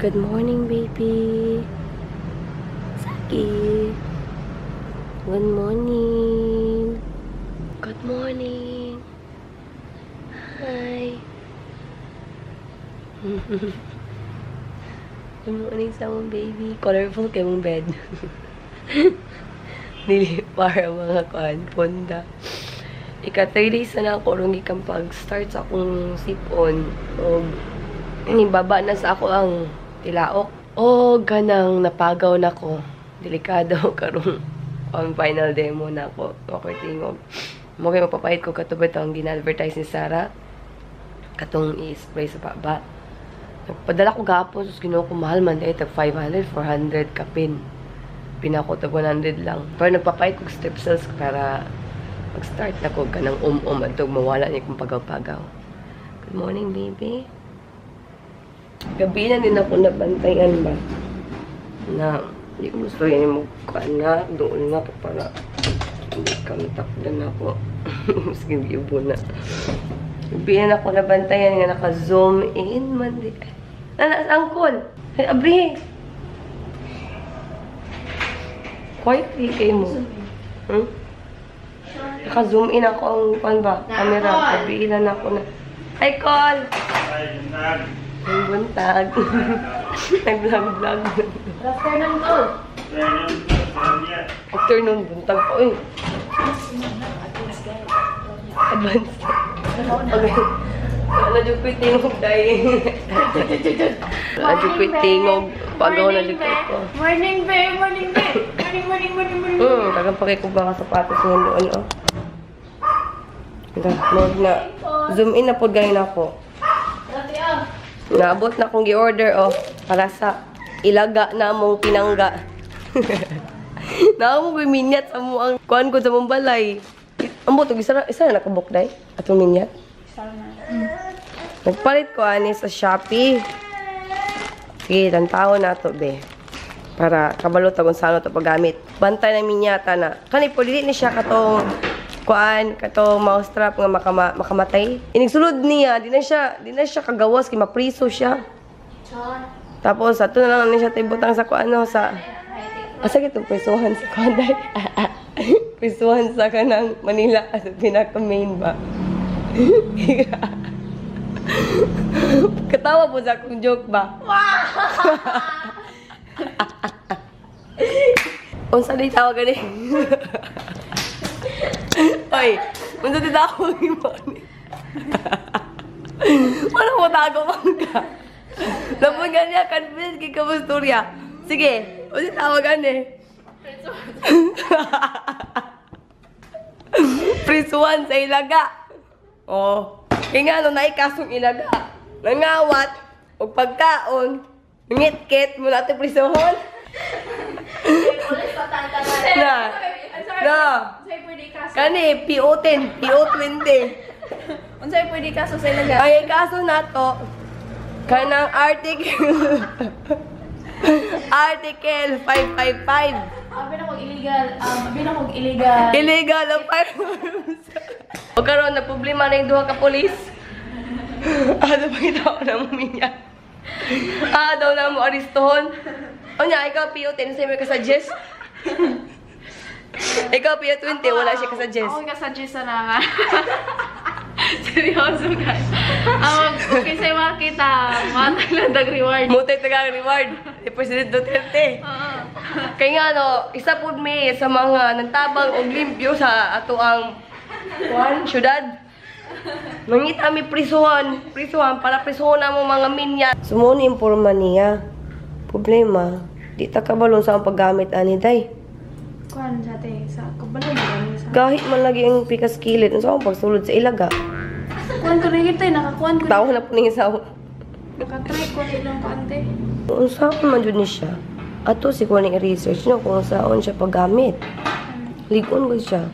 Good morning, baby. Saki. Good morning. Good morning. Hi. Good morning sa mong baby. Colorful kayo mong bed. Nili para mga kuan, punda. Ika 3 days na ako rong ikang pag-start sa akong sipon. O, baba na sa ako ang tilaok. O, ganang napagaw na ko. Delikado karong on final demo na ako. Okay, tingog. Mukha mapapahit ko katubad ang gina-advertise ni Sarah. Katong i-spray sa baba. Nagpadala ko gapon, sus ginawa ko mahal man. Tag 500, 400 kapin. Pinako tag 100 lang. Pero nagpapahit ko strip cells para mag-start na ko kanang at mawala niya kung pagaw-pagaw. Good morning, baby. Gabi na din ako nabantayan ba? Na, hindi ko gusto yun yung mukhaan nga. Doon nga po para hindi kamtakdan ako. Maski ibo na. Gabi na ako nabantayan nga naka-zoom in man. Nanas, angkol! Ay, abri! Quietly kayo mo. Hmm? Naka-zoom in ako ang pan ba? Camera. Gabi na ako na. Hi, Col! Ang buntag. Nag-vlog-vlog. Afternoon, Col. Afternoon, buntag po eh. Advance. Okay. Wala dyan ko tingog dahil. Wala dyan ko tingog. Pagaw na dyan ko. Morning, babe. Morning, babe. Morning. Tagang pakay ko ba ka sapatos ngayon doon, oh. Huwag na. Zoom in na po ganyan ako. Naabot na akong gi-order, oh. Para sa ilaga na mong pinangga. Naamo ko minyat sa mo ang kuhan ko sa mong balay. Ambo, isa na nakabok dahi. Atong minyat. Nagpalit ko ani sa Shopee. Sige, tantaw na to, be. Para kabalo tagon sa ano to paggamit. Bantay na minyata na. Kani po, dili ni siya katong kuan kato mousetrap nga makamatay. Inigsulod niya, di na siya kagawas kay mapriso siya. Tapos ato na lang ni siya tibutang sa kuano sa asa gito prisuhan sa kanday. Prisuhan sa kanang Manila at pinaka main ba. Katawa po sa akong joke ba? Unsa di tawag gani? Oy, unsa di tawag mo ni? Wala mo tago man ka. Lapon ganyan, confident kay kabusturya. Sige, unsa tawag gani? Prisuan sa ilaga. Oh, kaya nga no, naikasong ilaga. Nangawat, o pagkaon, ngit-kit mo natin prisuhon. Na. Kani, PO10, PO20. Unsay pwede kaso sa ilaga? Ay, kaso na to, kanang article, article 555. Abi na kog illegal. Illegal ang firearms. O karon na problema na yung duha ka polis. Ano ba ito na mo minya? Daw na mo aristohon. O niya, ikaw PO10, sa'yo may kasuggest? Ikaw PO20, wala siya kasuggest. Ako kasuggest na nga. Seryoso guys. Okay sa'yo makita. Mataglandag reward. Mutay tagang reward. Si President Duterte. Kaya nga no, isa po may sa mga nantabang o limpyo sa ato ang syudad. Mangita mi prisuhan para prisuhan na mo mga minya. Sumuni imporma niya. Problema, di ta kabalon sa ang paggamit ani day. Kuan sa te sa kabalon ba sa. Kahit man lagi ang pikas kilid sa akong pagsulod sa ilaga. Kuan ko rin kita nakakuan ko. Tawo na po ning isaw. Nakatry ko ilang kante. Unsa man jud ni siya? Ato si kuning research no kung saan siya paggamit. Ligon ko siya.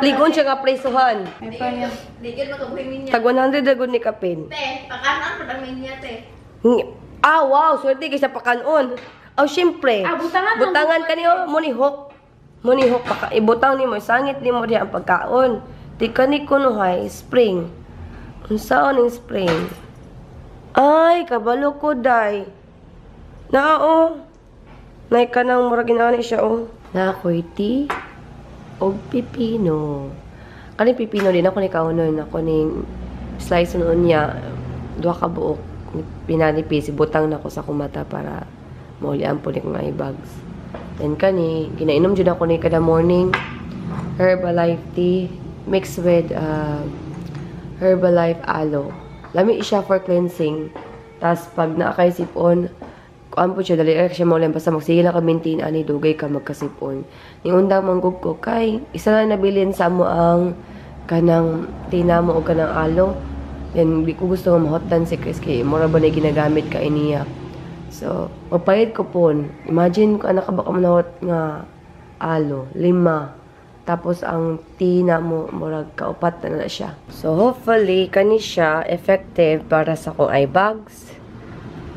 Ligon siya nga prisuhan. Ay pa niya. Ligyan makabuhay niya. Tag 100 dagod ni kapin. Te, pakanan pa dami niya, te. Wow, swerte kay sa pakanon. Syempre. Butangan Butangan kaniyo munihok. Munihok paka ibutang nimo sangit nimo diha ang pagkaon. Di kani kuno hay spring. Unsaon ning spring? Ay, kabalo ko day. Oo. Nay ka nang murag inani siya, oh. Na ako'y tea o pipino. Kaning pipino din ako ni kaunon. Ako ning slice noon niya. 2 ka buok. Pinanipis. Butang na ko sa kumata para maulian po ni kong eye bags. Then kani, ginainom dyan ako ni kada morning. Herbalife tea mixed with Herbalife aloe. Lami siya for cleansing. Tapos pag naakay sipon, kuan po siya, dali siya maulan. Basta magsige lang ka maintain, ani, dugay ka magkasipon. Yung undang manggub ko, kay, isa lang nabilin sa mo ang kanang tina mo o kanang aloe. Then, di ko gusto nga mahotdan si Chris kay mura ba na ginagamit ka iniya. So, magpahid ko po. Imagine ko, anak ka baka manahot nga aloe, 5. Tapos, ang tina mo, murag kaupat na siya. So, hopefully, kani siya effective para sa akong eye bags.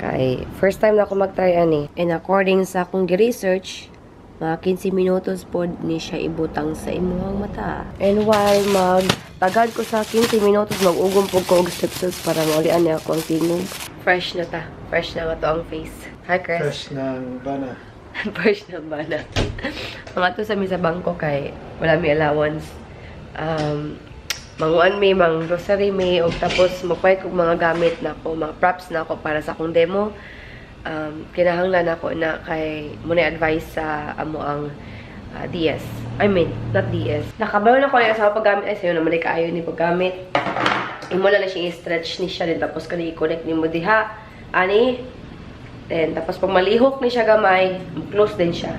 Kay, first time na ako mag-try ani. And according sa akong research, mga 15 minutos po ni siya ibutang sa imuhang mata. And while magtagad ko sa 15 minutos, mag-ugom po ko og strepsils para maulian niya ako ang tingog. Fresh na ta. Fresh na nga to ang face. Hi, Chris. Fresh ng bana. Fresh na ba na? Mga to sa mi sa bangko kay wala mi allowance. Manguan mi, mang grocery mi, o tapos magpahit kong mga gamit na ako, mga props na ako para sa akong demo. Kinahanglan ako na kay muna advice sa amo ang DS. I mean, not DS. Nakabayo na ko yung asawa paggamit ay sa'yo na mali kaayo ni paggamit. Imo lang na siya i-stretch ni siya din tapos kani i-connect ni mo diha. Ani? Then, tapos pag malihok ni siya gamay, close din siya.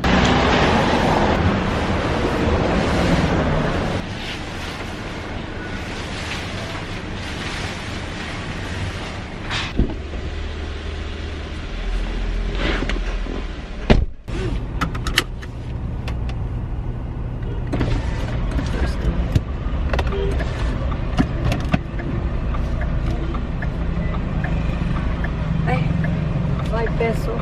Ay, 5 peso.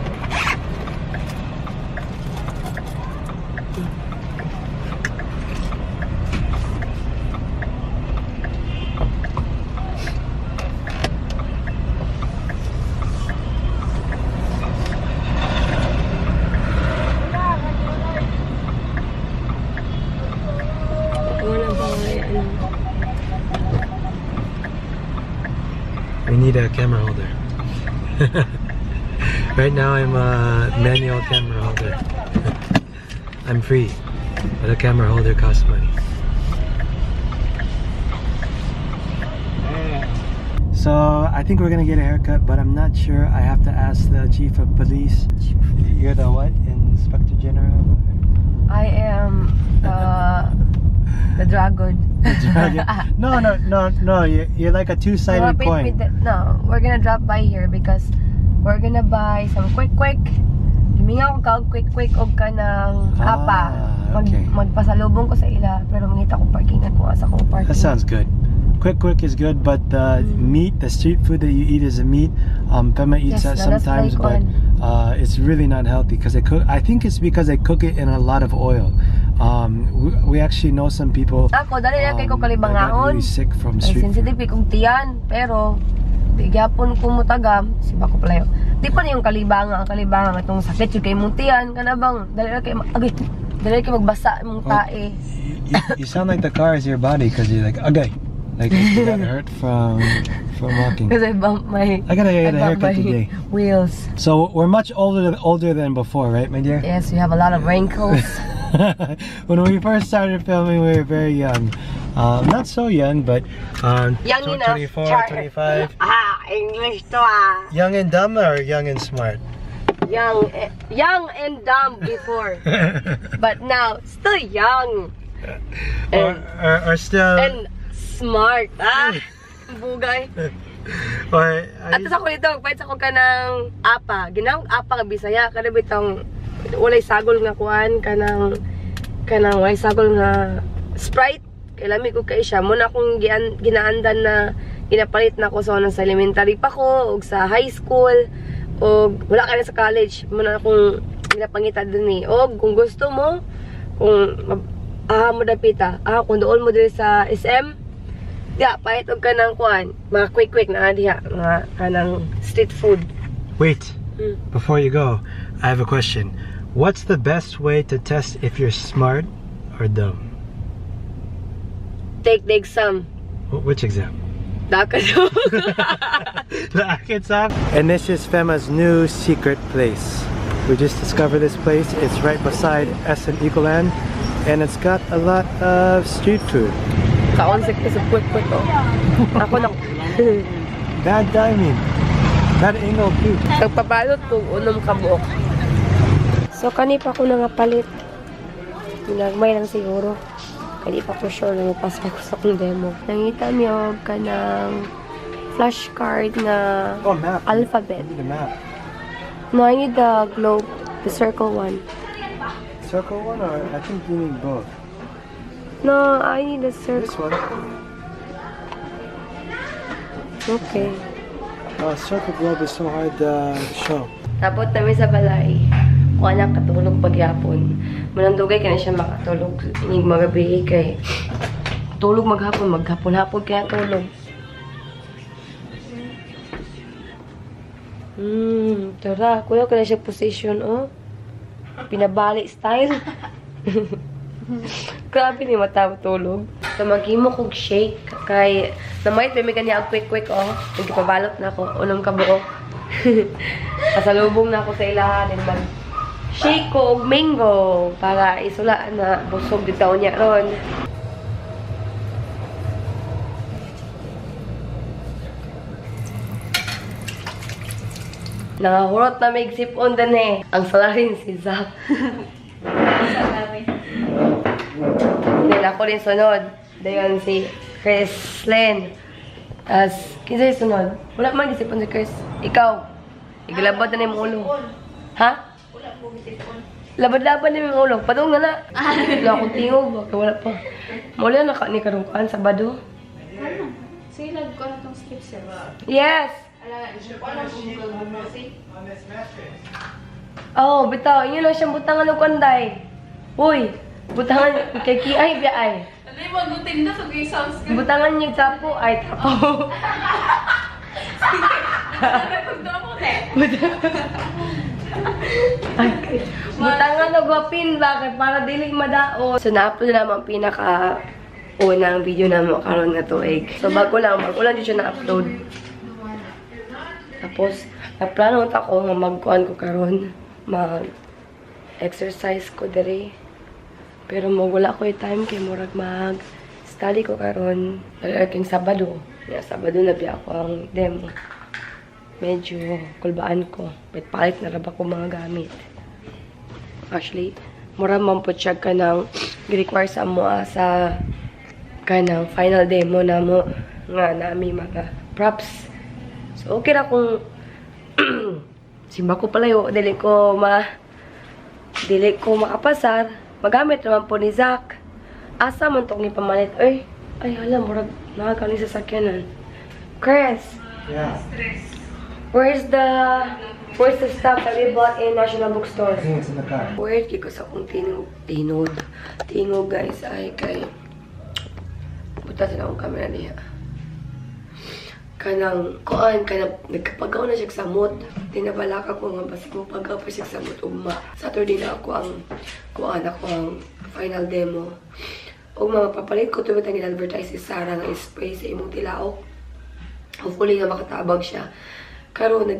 We need a camera holder. Right now I'm a manual camera holder. I'm free, but a camera holder costs money. So I think we're gonna get a haircut, but I'm not sure. I have to ask the chief of police. You're the what? Inspector General? I am the dragon. No. You're like a two-sided coin. No, we're gonna drop by here because we're gonna buy some quick. Himingaw ko quick og ka ng apa. Okay. Magpasalubong ko sa ila pero mangita ko parking ko sa ko parking. That sounds good. Quick is good, but the meat, the street food that you eat is a meat. Pema eats that sometimes, but it's really not healthy because they cook. I think it's because they cook it in a lot of oil. We actually know some people. Ako dali na kay ko that got kalibangaon. really sick from street food. Sensitive kong tiyan pero di gyapon ko mutagam si bako playo. Di pa na yung kalibangan itong sakit yung kay mong tiyan kana bang dali kay magbasa mong tae. You sound like the car is your body because you're like okay. Like you got hurt from walking. Because I bumped my I gotta get a haircut today. wheels. So we're much older than before, right, my dear? Yes, we have a lot of wrinkles. When we first started filming, we were very young. Not so young, but Young enough. 24, 25. English to Young and dumb or young and smart? Young and dumb before. But now, still young. Or still... And smart. Bugay. Or... At sa ko nito, pahit sa ko ka ng apa. Ginawag apa nga Bisaya. Kada bitang walay sagol nga kuan. Kanang walay sagol nga Sprite. Kailami ko kay siya. Muna akong ginaandan na ginapalit na ko sa elementary pa ko. O sa high school. O wala ka na sa college. Muna akong ginapangitan din eh. O kung gusto mo, kung mo dapita. Kung doon mo din sa SM, diya, pahit og ka ng kuan. Mga quick na diya. Mga kanang street food. Wait, Before you go, I have a question. What's the best way to test if you're smart or dumb? Take the exam. Which exam? Dakado. The Arkansas. And this is Fema's new secret place. We just discovered this place. It's right beside SM Ecoland, and it's got a lot of street food. Kaonsik ko sa quick oh. Ako na. Bad timing. Bad angle too. Nagpabalot ko unom kabuok. So kani pa ko nga palit. Nagmay lang siguro. Kani pa ko sure na mapasa ko sa akong demo. Nangita niyo ka ng flashcard na Oh, map. alphabet. I need a map. No, I need the globe, the circle one. Circle one, or I think you need both. No, I need the This circle. one. Okay. Circle globe is so hard to show. Tapos namin sa balay, kung anak katulog pagyapon. Manandugay ka na siya makatulog. Inig magabi kay tulog maghapon, maghapon-hapon kaya tulog. Tara, kuya ka na siya position, oh. Pinabalik style. Grabe ni mata tulog. So, maghimo kong shake. Kay, namait, may kanya ang quick, oh. Nagpabalot na ako. Unong kabuok. Kasalubong na ako sa ilahan. And mag-shake ko og mango. Para isulaan na busog dito niya ron. Nangahurot na may sipon din eh. Ang salarin si Zach. Then ako rin sunod. Dayon si Chris Len. As, kinsa yung sunod? Wala man gisipon si Chris. Ikaw. Igalabad na yung ulo. Ha? Wala po gisipon. Labad-labad na yung ulo. Padung na na. Wala akong tingog. Baka wala pa. Mula na ni karungkaan Sabado. Ano? Silag ko na itong skip sir. Yes! Wala po gisipon. Oh, bitaw. Inyo lang siyang butangan ng kanday. Uy! Butangan kay Kiay, biay. Ano yung magutin na sa gay sounds ka? Butangan niyo tapo. Ay, tapo. Butangan na gwapin. Bakit? Para dili madao. So, na-upload na naman pinaka unang video na mo karon nga tuig. So, bago lang dito siya na-upload. Tapos, naplano ako nga magkuhan ko karon, mag-exercise ko diri. Pero wala ko yung time kay murag mag-study ko karon. King Sabado. Sabado na biya ako ang demo. Medyo kulbaan ko. Palit na raba ko mga gamit. Actually, murag man po siya ka ng require sa mo sa kanang final demo na mo nga nami mga props. So, okay na kung simba ko palayo, dili ko makapasar. Magamit naman po ni Zach. Asa man itong ipamalit. Ay, hala, murag nakakaling sa sakyanan. Chris, Yeah. where's the stuff that we bought in National Bookstore? I think it's in the car. Where kiko sa akong tingog guys ay kay buta sila akong camera niya. Kanang nagkapagaw na siya sa samot. Tinabalaka ko nga basig mo pagaw pa siya sa samot ugma. Saturday na ako ang final demo. Ugma papalit ko tuwid ang advertise si Sarah nga spray sa imong tilaok. Hopefully nga makatabag siya. Karon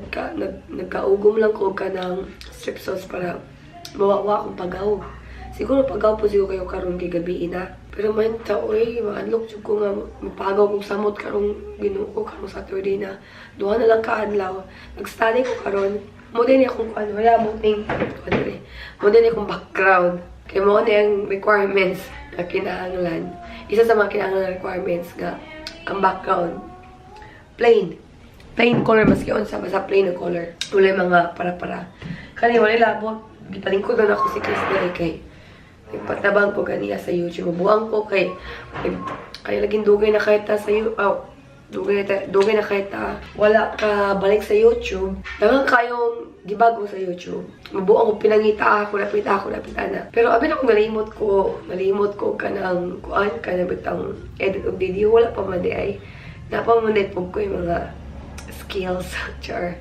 nagkaugom lang ko kanang strip sauce para mawawa akong pagaw. Siguro pagaw po siguro kayo karon kay gabi na. Pero man oy, maadlok jud ko nga mapagaw kong samot karong Ginoo ko karong Saturday na. Duha na lang kaadlaw. Nag-study ko karon. Mo din akong wala mo ting mo din akong background. Kay mo na yung requirements na kinahanglan. Isa sa mga kinahanglan requirements nga ang background plain color maski unsa basta plain na color. Wala mga para-para. Kani wala labot. Gipalingkod na ako si Chris Day kay patabang ko ganiya sa YouTube. Buang ko kay laging dugay na kahit sa dugay na kahit wala ka balik sa YouTube. Dagang kayong gibago sa YouTube. Mabuang ko pinangita ako, lapit ana. Pero abi na ko nalimot ko kanang kuan kanang bitang edit og video wala pa man di ay. Napamunit po ko yung mga skills char.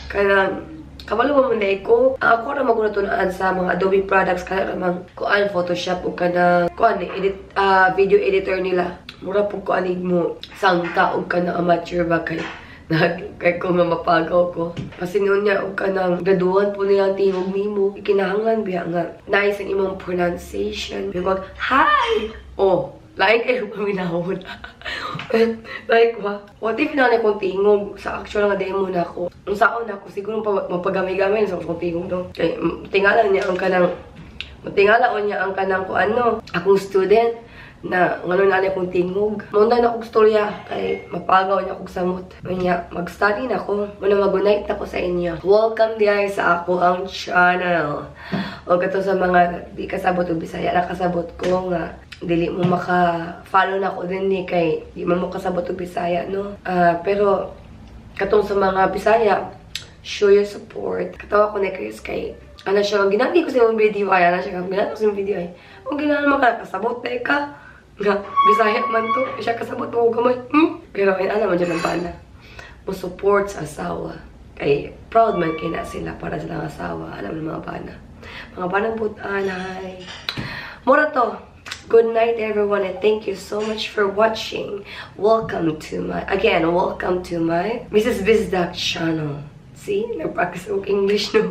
Kanang kabalo mo muna ko. Ako na magunatunaan sa mga Adobe products kana namang kuan Photoshop o kana kuan edit video editor nila. Mura po kuan mo sangka o kana amateur ba kay kay ko nga mapagaw ko. Kasi noon niya og kanang graduan po nilang tingog nimo. Ikinahanglan biya nga nice ang imong pronunciation. Bigog hi. Oh, lain kayo paminahon. Like, what if na kong tingog sa actual nga demo na ako? Ang saon ako, siguro mapagamay-gamay sa akong tingog no. Kaya tingala niya ang kanang ko ano, akong student na ngano na akong tingog. Muna na akong storya kay mapagaw niya akong samot. Kanya mag-study na ako. Muna mag-unite na ako sa inyo. Welcome diay sa ako ang channel. O kato sa mga di kasabot o Bisaya na kasabot ko nga dili mo maka-follow na ako din ni kay di mo kasabot o Bisaya no. Pero katong sa mga Bisaya, show your support. Katawa ko na kayo kay ano siya, ginati ko sa yung video ay, ano siya, ginati ko sa yung video ay, kung ginati mo ka, kasabot na ka, nga, Bisaya man to, siya kasabot mo gamay, pero ay, alam mo dyan ang bana, mo support sa asawa, kay, proud man kina sila para sa lang asawa, alam mo mga banang butaan, ay, mura to, good night everyone and thank you so much for watching. Welcome to my Mrs. Bizdak channel. See, nag-practice ako English no.